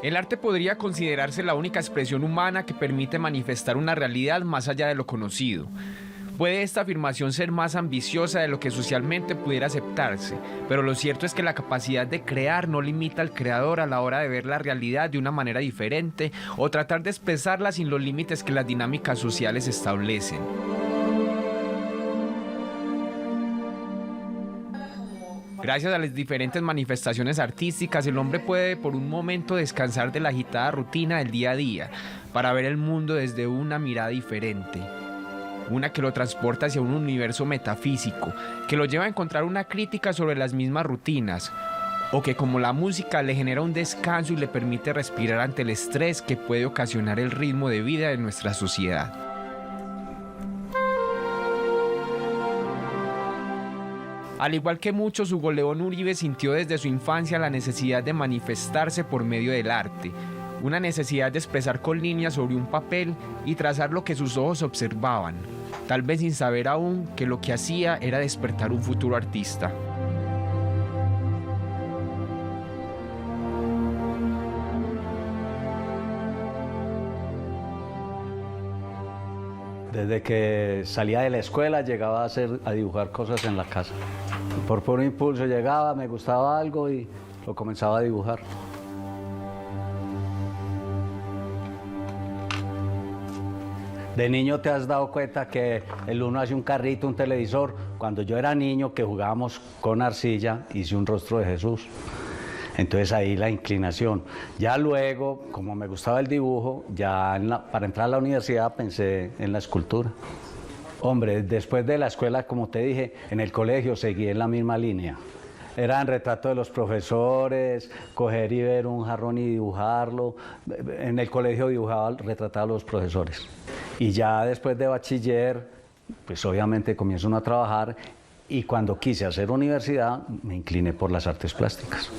El arte podría considerarse la única expresión humana que permite manifestar una realidad más allá de lo conocido. Puede esta afirmación ser más ambiciosa de lo que socialmente pudiera aceptarse, pero lo cierto es que la capacidad de crear no limita al creador a la hora de ver la realidad de una manera diferente o tratar de expresarla sin los límites que las dinámicas sociales establecen. Gracias a las diferentes manifestaciones artísticas, el hombre puede por un momento descansar de la agitada rutina del día a día para ver el mundo desde una mirada diferente. Una que lo transporta hacia un universo metafísico, que lo lleva a encontrar una crítica sobre las mismas rutinas, o que como la música le genera un descanso y le permite respirar ante el estrés que puede ocasionar el ritmo de vida de nuestra sociedad. Al igual que muchos, Hugo León Uribe sintió desde su infancia la necesidad de manifestarse por medio del arte, una necesidad de expresar con líneas sobre un papel y trazar lo que sus ojos observaban, tal vez sin saber aún que lo que hacía era despertar un futuro artista. Desde que salía de la escuela llegaba a dibujar cosas en la casa. Por puro impulso llegaba, me gustaba algo y lo comenzaba a dibujar. De niño te has dado cuenta que el uno hace un carrito, un televisor. Cuando yo era niño que jugábamos con arcilla, hice un rostro de Jesús. Entonces ahí la inclinación. Ya luego, como me gustaba el dibujo, para entrar a la universidad pensé en la escultura. Hombre, después de la escuela, como te dije, en el colegio seguí en la misma línea. Eran retratos de los profesores, coger y ver un jarrón y dibujarlo. En el colegio retrataba a los profesores. Y ya después de bachiller, pues obviamente comienzo uno a trabajar y cuando quise hacer universidad me incliné por las artes plásticas.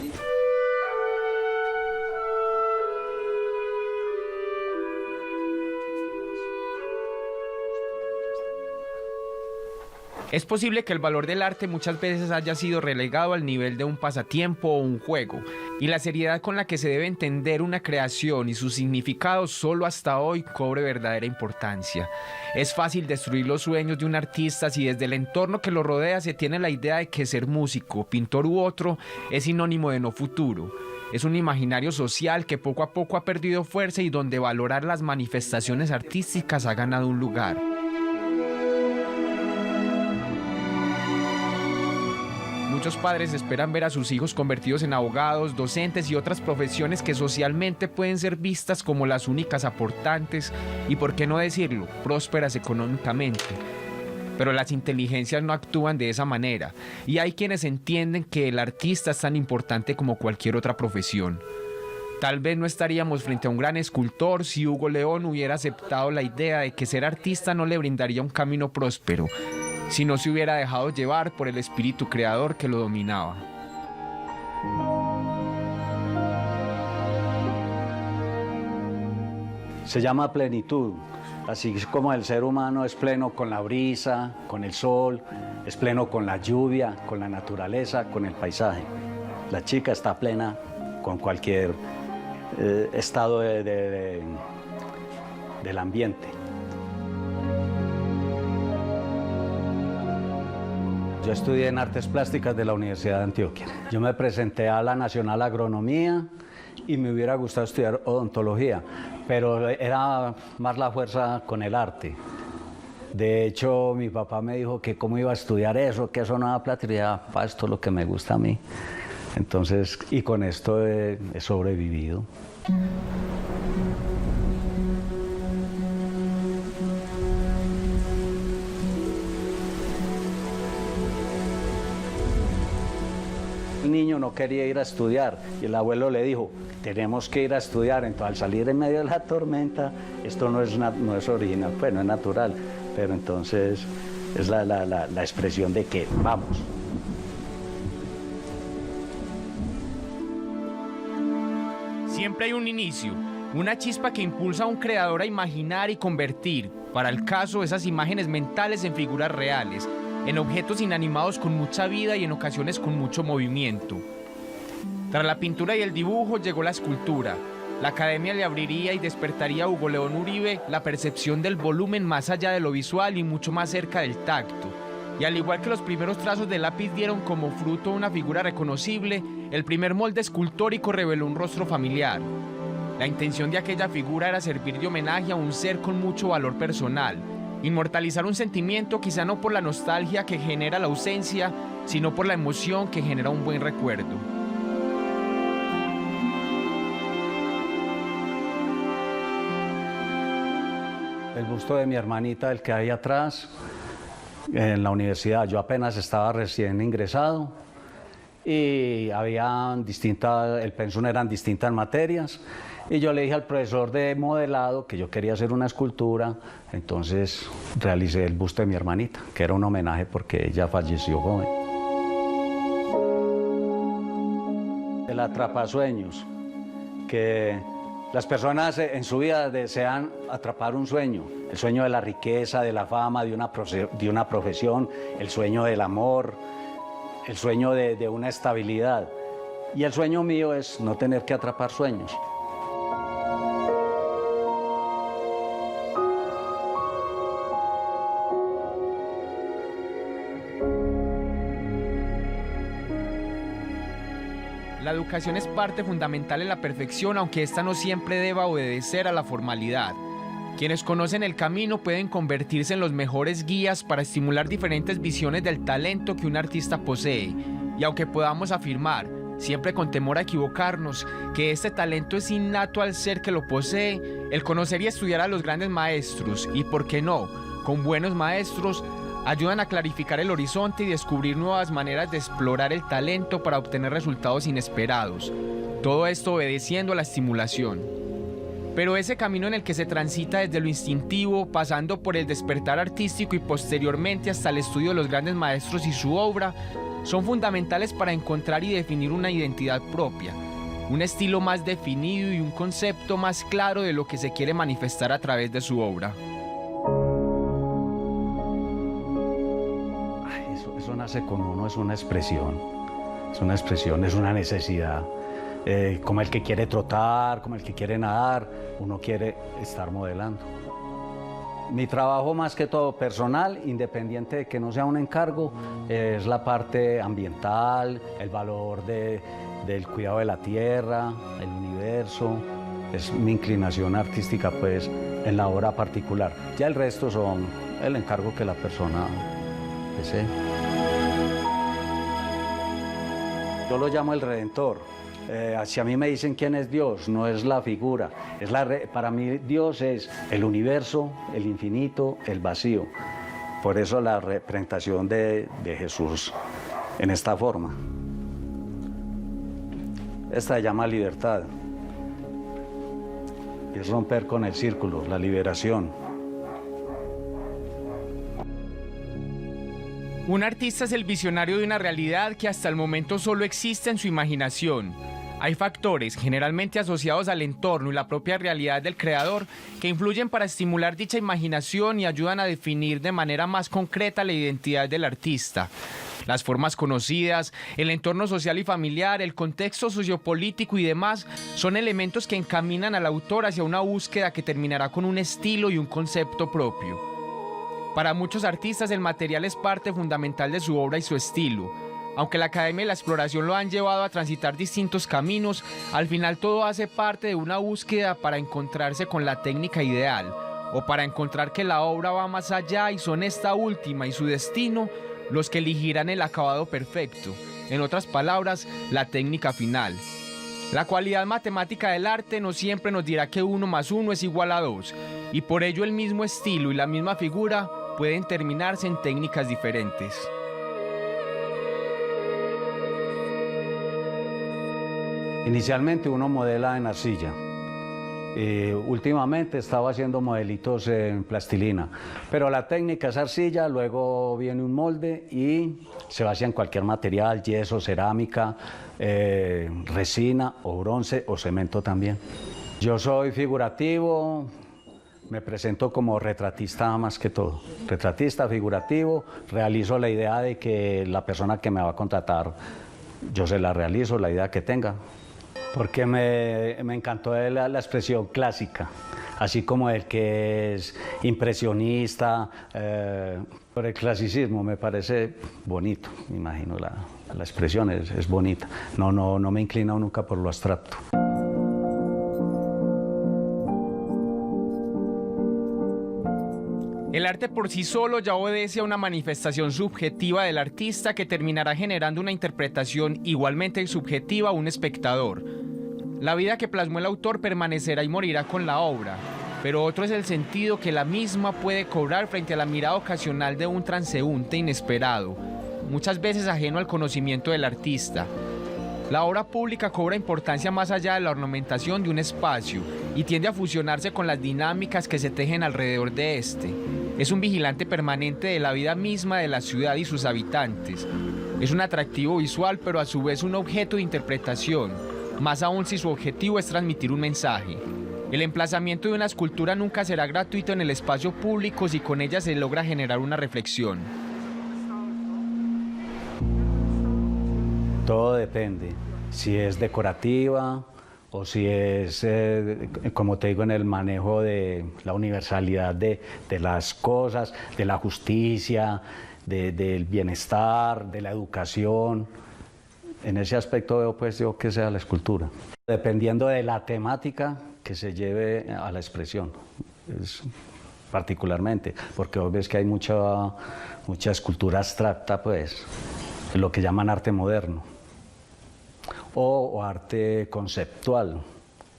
Es posible que el valor del arte muchas veces haya sido relegado al nivel de un pasatiempo o un juego, y la seriedad con la que se debe entender una creación y su significado solo hasta hoy cobre verdadera importancia. Es fácil destruir los sueños de un artista si desde el entorno que lo rodea se tiene la idea de que ser músico, pintor u otro es sinónimo de no futuro. Es un imaginario social que poco a poco ha perdido fuerza y donde valorar las manifestaciones artísticas ha ganado un lugar. Muchos padres esperan ver a sus hijos convertidos en abogados, docentes y otras profesiones que socialmente pueden ser vistas como las únicas aportantes y, por qué no decirlo, prósperas económicamente. Pero las inteligencias no actúan de esa manera y hay quienes entienden que el artista es tan importante como cualquier otra profesión. Tal vez no estaríamos frente a un gran escultor si Hugo León hubiera aceptado la idea de que ser artista no le brindaría un camino próspero, si no se hubiera dejado llevar por el espíritu creador que lo dominaba. Se llama plenitud, así como el ser humano es pleno con la brisa, con el sol, es pleno con la lluvia, con la naturaleza, con el paisaje. La chica está plena con cualquier estado del ambiente. Yo estudié en Artes Plásticas de la Universidad de Antioquia. Yo me presenté a la Nacional Agronomía y me hubiera gustado estudiar odontología, pero era más la fuerza con el arte. De hecho, mi papá me dijo que cómo iba a estudiar eso, que eso no daba plata, y ya, pa, esto es lo que me gusta a mí. Entonces, y con esto he sobrevivido. niño no quería ir a estudiar y el abuelo le dijo, tenemos que ir a estudiar. Entonces al salir en medio de la tormenta, esto no es original, pues no es natural, pero entonces es la expresión de que vamos. Siempre hay un inicio, una chispa que impulsa a un creador a imaginar y convertir, para el caso, esas imágenes mentales en figuras reales, en objetos inanimados con mucha vida y en ocasiones con mucho movimiento. Tras la pintura y el dibujo llegó la escultura. La academia le abriría y despertaría a Hugo León Uribe la percepción del volumen más allá de lo visual y mucho más cerca del tacto. Y al igual que los primeros trazos de lápiz dieron como fruto una figura reconocible, el primer molde escultórico reveló un rostro familiar. La intención de aquella figura era servir de homenaje a un ser con mucho valor personal, inmortalizar un sentimiento quizá no por la nostalgia que genera la ausencia, sino por la emoción que genera un buen recuerdo. El busto de mi hermanita, el que hay atrás, en la universidad, yo apenas estaba recién ingresado y el pensum eran distintas materias y yo le dije al profesor de modelado que yo quería hacer una escultura, entonces realicé el busto de mi hermanita, que era un homenaje porque ella falleció joven. El atrapasueños, que las personas en su vida desean atrapar un sueño, el sueño de la riqueza, de la fama, de una profesión, el sueño del amor, el sueño de una estabilidad. Y el sueño mío es no tener que atrapar sueños. La educación es parte fundamental en la perfección, aunque ésta no siempre deba obedecer a la formalidad. Quienes conocen el camino pueden convertirse en los mejores guías para estimular diferentes visiones del talento que un artista posee. Y aunque podamos afirmar, siempre con temor a equivocarnos, que este talento es innato al ser que lo posee, el conocer y estudiar a los grandes maestros, y por qué no, con buenos maestros, ayudan a clarificar el horizonte y descubrir nuevas maneras de explorar el talento para obtener resultados inesperados. Todo esto obedeciendo a la estimulación. Pero ese camino en el que se transita desde lo instintivo, pasando por el despertar artístico y posteriormente hasta el estudio de los grandes maestros y su obra, son fundamentales para encontrar y definir una identidad propia, un estilo más definido y un concepto más claro de lo que se quiere manifestar a través de su obra. Eso nace con uno, es una expresión, es una necesidad. Como el que quiere trotar, como el que quiere nadar, uno quiere estar modelando. Mi trabajo más que todo personal, independiente de que no sea un encargo, es la parte ambiental, el valor del cuidado de la tierra, el universo. Es mi inclinación artística pues en la obra particular. Ya el resto son el encargo que la persona desee. Yo lo llamo el Redentor. Si a mí me dicen quién es Dios, no es la figura. Para mí Dios es el universo, el infinito, el vacío. Por eso la representación de Jesús en esta forma. Esta se llama libertad. Es romper con el círculo, la liberación. Un artista es el visionario de una realidad que hasta el momento solo existe en su imaginación. Hay factores, generalmente asociados al entorno y la propia realidad del creador, que influyen para estimular dicha imaginación y ayudan a definir de manera más concreta la identidad del artista. Las formas conocidas, el entorno social y familiar, el contexto sociopolítico y demás son elementos que encaminan al autor hacia una búsqueda que terminará con un estilo y un concepto propio. Para muchos artistas el material es parte fundamental de su obra y su estilo. Aunque la academia y la exploración lo han llevado a transitar distintos caminos, al final todo hace parte de una búsqueda para encontrarse con la técnica ideal, o para encontrar que la obra va más allá y son esta última y su destino los que elegirán el acabado perfecto, en otras palabras, la técnica final. La cualidad matemática del arte no siempre nos dirá que 1 más 1 es igual a 2, y por ello el mismo estilo y la misma figura pueden terminarse en técnicas diferentes. Inicialmente uno modela en arcilla. Últimamente estaba haciendo modelitos en plastilina, pero la técnica es arcilla, luego viene un molde y se basa en cualquier material, yeso, cerámica, resina o bronce o cemento también. Yo soy figurativo, me presento como retratista más que todo. Retratista, figurativo, realizo la idea de que la persona que me va a contratar, yo se la realizo, la idea que tenga. Porque me encantó la expresión clásica, así como el que es impresionista, por el clasicismo me parece bonito, me imagino la expresión es bonita, no me he inclinado nunca por lo abstracto. El arte por sí solo ya obedece a una manifestación subjetiva del artista que terminará generando una interpretación igualmente subjetiva a un espectador. La vida que plasmó el autor permanecerá y morirá con la obra, pero otro es el sentido que la misma puede cobrar frente a la mirada ocasional de un transeúnte inesperado, muchas veces ajeno al conocimiento del artista. La obra pública cobra importancia más allá de la ornamentación de un espacio y tiende a fusionarse con las dinámicas que se tejen alrededor de este. Es un vigilante permanente de la vida misma de la ciudad y sus habitantes. Es un atractivo visual, pero a su vez un objeto de interpretación, más aún si su objetivo es transmitir un mensaje. El emplazamiento de una escultura nunca será gratuito en el espacio público si con ella se logra generar una reflexión. Todo depende, si es decorativa o si es, como te digo, en el manejo de la universalidad de las cosas, de la justicia, del bienestar, de la educación. En ese aspecto veo pues yo que sea la escultura, dependiendo de la temática que se lleve a la expresión, particularmente, porque vos ves que hay mucha escultura abstracta, pues, lo que llaman arte moderno. O arte conceptual,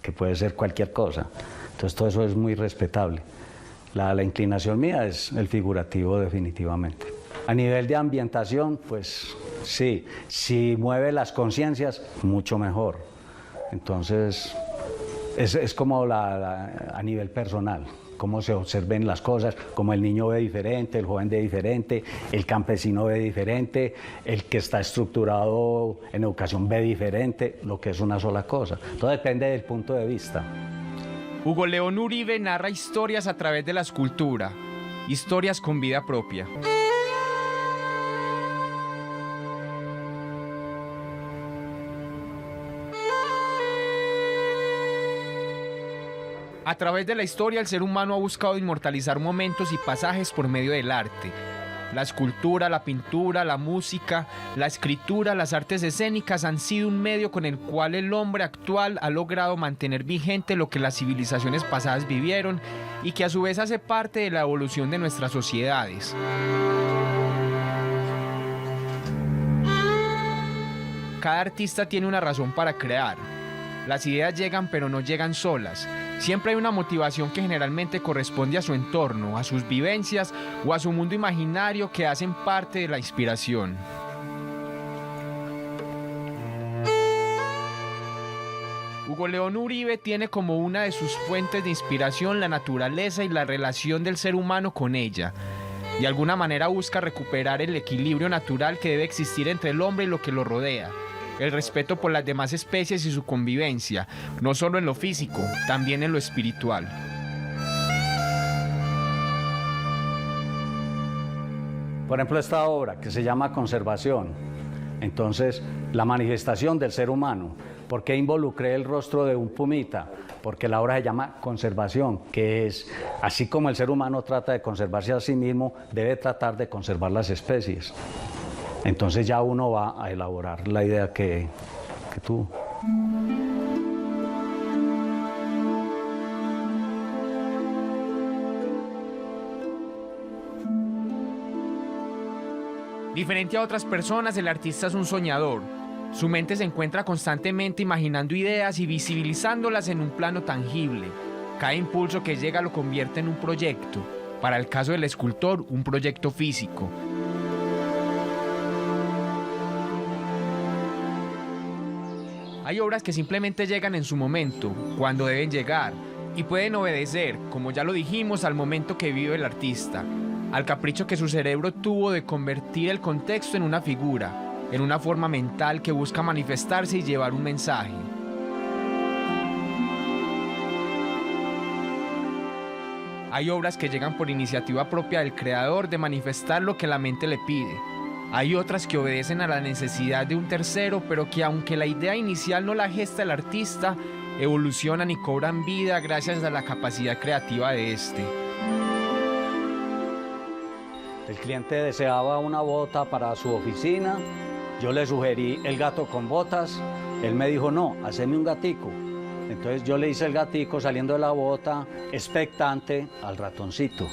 que puede ser cualquier cosa. Entonces todo eso es muy respetable. La inclinación mía es el figurativo definitivamente. A nivel de ambientación, pues sí, si mueve las conciencias, mucho mejor. Entonces es como a nivel personal, cómo se observen las cosas, cómo el niño ve diferente, el joven ve diferente, el campesino ve diferente, el que está estructurado en educación ve diferente, lo que es una sola cosa. Todo depende del punto de vista. Hugo León Uribe narra historias a través de la escultura, historias con vida propia. A través de la historia, el ser humano ha buscado inmortalizar momentos y pasajes por medio del arte. La escultura, la pintura, la música, la escritura, las artes escénicas han sido un medio con el cual el hombre actual ha logrado mantener vigente lo que las civilizaciones pasadas vivieron y que a su vez hace parte de la evolución de nuestras sociedades. Cada artista tiene una razón para crear. Las ideas llegan pero no llegan solas. Siempre hay una motivación que generalmente corresponde a su entorno, a sus vivencias o a su mundo imaginario que hacen parte de la inspiración. Hugo León Uribe tiene como una de sus fuentes de inspiración la naturaleza y la relación del ser humano con ella. De alguna manera busca recuperar el equilibrio natural que debe existir entre el hombre y lo que lo rodea. El respeto por las demás especies y su convivencia, no solo en lo físico, también en lo espiritual. Por ejemplo, esta obra que se llama Conservación, entonces la manifestación del ser humano. ¿Por qué involucré el rostro de un pumita? Porque la obra se llama Conservación, que es, así como el ser humano trata de conservarse a sí mismo, debe tratar de conservar las especies. Entonces ya uno va a elaborar la idea que tuvo. Diferente a otras personas, el artista es un soñador. Su mente se encuentra constantemente imaginando ideas y visibilizándolas en un plano tangible. Cada impulso que llega lo convierte en un proyecto. Para el caso del escultor, un proyecto físico. Hay obras que simplemente llegan en su momento, cuando deben llegar, y pueden obedecer, como ya lo dijimos, al momento que vive el artista, al capricho que su cerebro tuvo de convertir el contexto en una figura, en una forma mental que busca manifestarse y llevar un mensaje. Hay obras que llegan por iniciativa propia del creador de manifestar lo que la mente le pide. Hay otras que obedecen a la necesidad de un tercero, pero que aunque la idea inicial no la gesta el artista, evolucionan y cobran vida gracias a la capacidad creativa de este. El cliente deseaba una bota para su oficina, yo le sugerí el gato con botas, él me dijo no, haceme un gatico. Entonces yo le hice el gatico saliendo de la bota, expectante al ratoncito.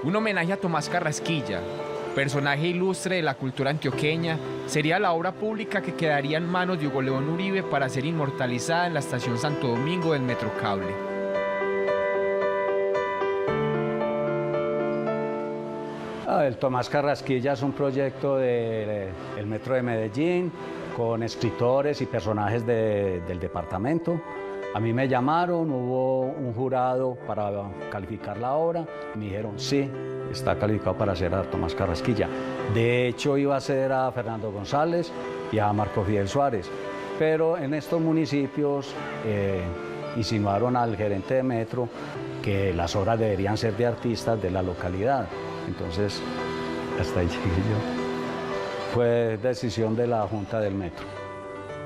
Un homenaje a Tomás Carrasquilla, personaje ilustre de la cultura antioqueña, sería la obra pública que quedaría en manos de Hugo León Uribe para ser inmortalizada en la estación Santo Domingo del Metrocable. El Tomás Carrasquilla es un proyecto del Metro de Medellín con escritores y personajes del departamento. A mí me llamaron, hubo un jurado para calificar la obra y me dijeron sí, está calificado para ser a Tomás Carrasquilla. De hecho iba a ser a Fernando González y a Marco Fidel Suárez, pero en estos municipios insinuaron al gerente de Metro que las obras deberían ser de artistas de la localidad. Entonces, hasta ahí llegué yo. Fue decisión de la Junta del Metro.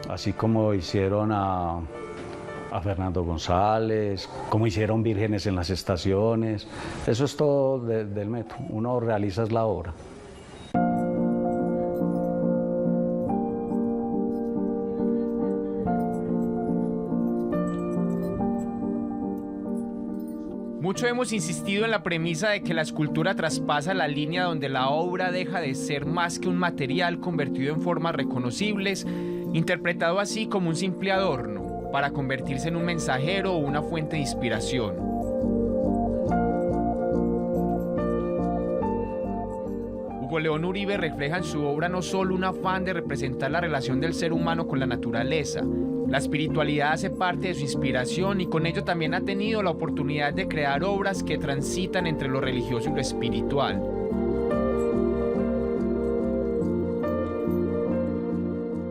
Así como hicieron a Fernando González, como hicieron vírgenes en las estaciones. Eso es todo del Metro. Uno realiza la obra. Mucho hemos insistido en la premisa de que la escultura traspasa la línea donde la obra deja de ser más que un material convertido en formas reconocibles, interpretado así como un simple adorno, para convertirse en un mensajero o una fuente de inspiración. Hugo León Uribe refleja en su obra no solo un afán de representar la relación del ser humano con la naturaleza. La espiritualidad hace parte de su inspiración y con ello también ha tenido la oportunidad de crear obras que transitan entre lo religioso y lo espiritual.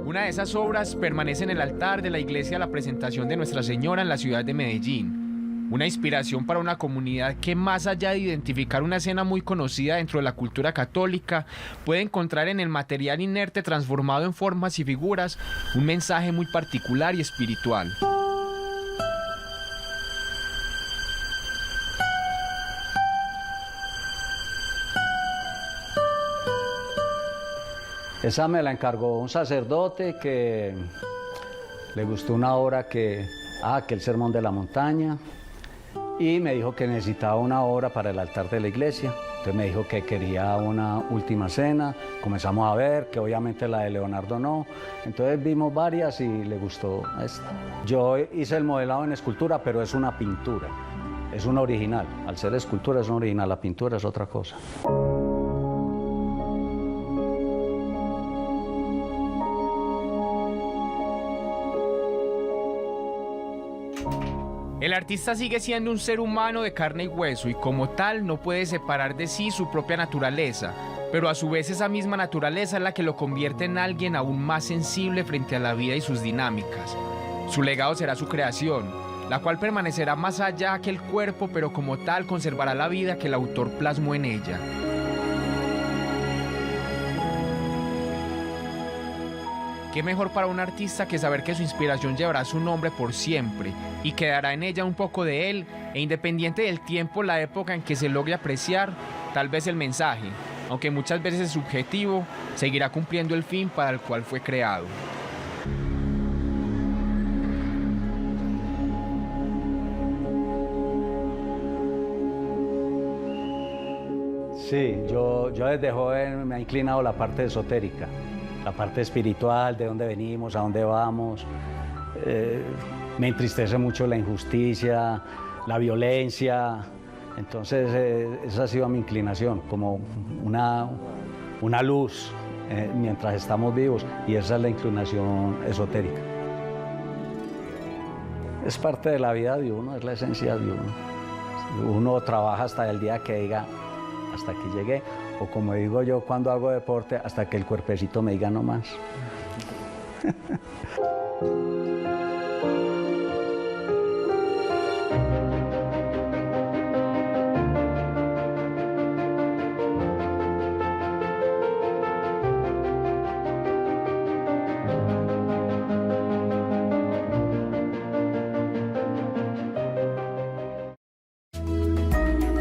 Una de esas obras permanece en el altar de la iglesia La Presentación de Nuestra Señora en la ciudad de Medellín. Una inspiración para una comunidad que, más allá de identificar una escena muy conocida dentro de la cultura católica, puede encontrar en el material inerte transformado en formas y figuras un mensaje muy particular y espiritual. Esa me la encargó un sacerdote que le gustó una obra que el Sermón de la Montaña, y me dijo que necesitaba una obra para el altar de la iglesia. Entonces me dijo que quería una última cena, comenzamos a ver, que obviamente la de Leonardo no. Entonces vimos varias y le gustó esta. Yo hice el modelado en escultura, pero es una pintura, es un original. Al ser escultura es un original, la pintura es otra cosa. El artista sigue siendo un ser humano de carne y hueso y como tal no puede separar de sí su propia naturaleza, pero a su vez esa misma naturaleza es la que lo convierte en alguien aún más sensible frente a la vida y sus dinámicas. Su legado será su creación, la cual permanecerá más allá que el cuerpo, pero como tal conservará la vida que el autor plasmó en ella. ¿Qué mejor para un artista que saber que su inspiración llevará su nombre por siempre y quedará en ella un poco de él, e independiente del tiempo, la época en que se logre apreciar, tal vez el mensaje, aunque muchas veces es subjetivo, seguirá cumpliendo el fin para el cual fue creado? Sí, yo desde joven me ha inclinado la parte esotérica, la parte espiritual, de dónde venimos, a dónde vamos. Me entristece mucho la injusticia, la violencia, Entonces esa ha sido mi inclinación, como una luz mientras estamos vivos, y esa es la inclinación esotérica. Es parte de la vida de uno, es la esencia de uno. Uno trabaja hasta el día que diga, hasta aquí llegué, o como digo yo cuando hago deporte, hasta que el cuerpecito me diga no más.